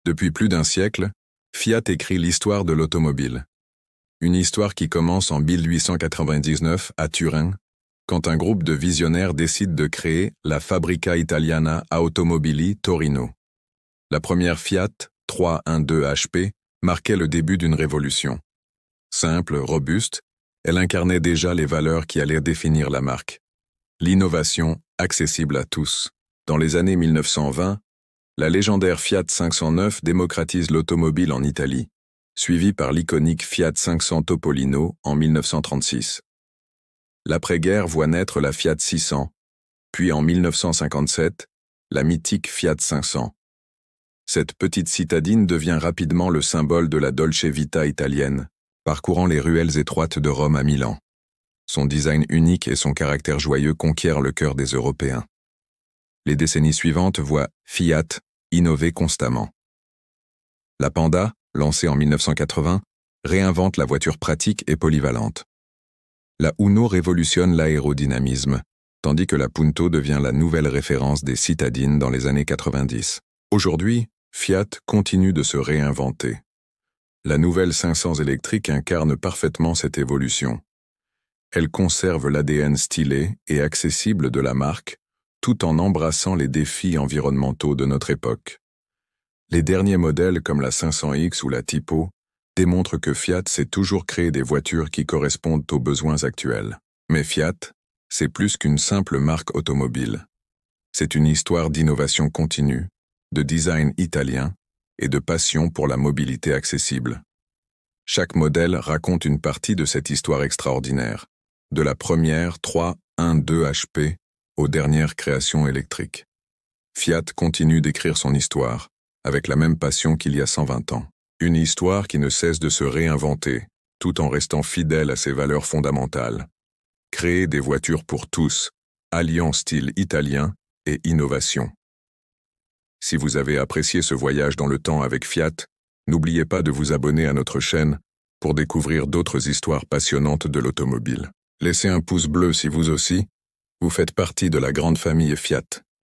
Depuis plus d'un siècle, Fiat écrit l'histoire de l'automobile. Une histoire qui commence en 1899 à Turin, quand un groupe de visionnaires décide de créer la Fabbrica Italiana Automobili Torino. La première Fiat 312 HP marquait le début d'une révolution. Simple, robuste, elle incarnait déjà les valeurs qui allaient définir la marque. L'innovation, accessible à tous. Dans les années 1920, la légendaire Fiat 509 démocratise l'automobile en Italie, suivie par l'iconique Fiat 500 Topolino en 1936. L'après-guerre voit naître la Fiat 600, puis en 1957, la mythique Fiat 500. Cette petite citadine devient rapidement le symbole de la Dolce Vita italienne, parcourant les ruelles étroites de Rome à Milan. Son design unique et son caractère joyeux conquièrent le cœur des Européens. Les décennies suivantes voient Fiat innover constamment. La Panda, lancée en 1980, réinvente la voiture pratique et polyvalente. La Uno révolutionne l'aérodynamisme, tandis que la Punto devient la nouvelle référence des citadines dans les années 90. Aujourd'hui, Fiat continue de se réinventer. La nouvelle 500 électrique incarne parfaitement cette évolution. Elle conserve l'ADN stylé et accessible de la marque, tout en embrassant les défis environnementaux de notre époque. Les derniers modèles comme la 500X ou la Tipo démontrent que Fiat sait toujours créer des voitures qui correspondent aux besoins actuels. Mais Fiat, c'est plus qu'une simple marque automobile. C'est une histoire d'innovation continue, de design italien et de passion pour la mobilité accessible. Chaque modèle raconte une partie de cette histoire extraordinaire, de la première 312 HP aux dernières créations électriques. Fiat continue d'écrire son histoire, avec la même passion qu'il y a 120 ans. Une histoire qui ne cesse de se réinventer, tout en restant fidèle à ses valeurs fondamentales. Créer des voitures pour tous, alliant style italien et innovation. Si vous avez apprécié ce voyage dans le temps avec Fiat, n'oubliez pas de vous abonner à notre chaîne pour découvrir d'autres histoires passionnantes de l'automobile. Laissez un pouce bleu si vous aussi, vous faites partie de la grande famille Fiat.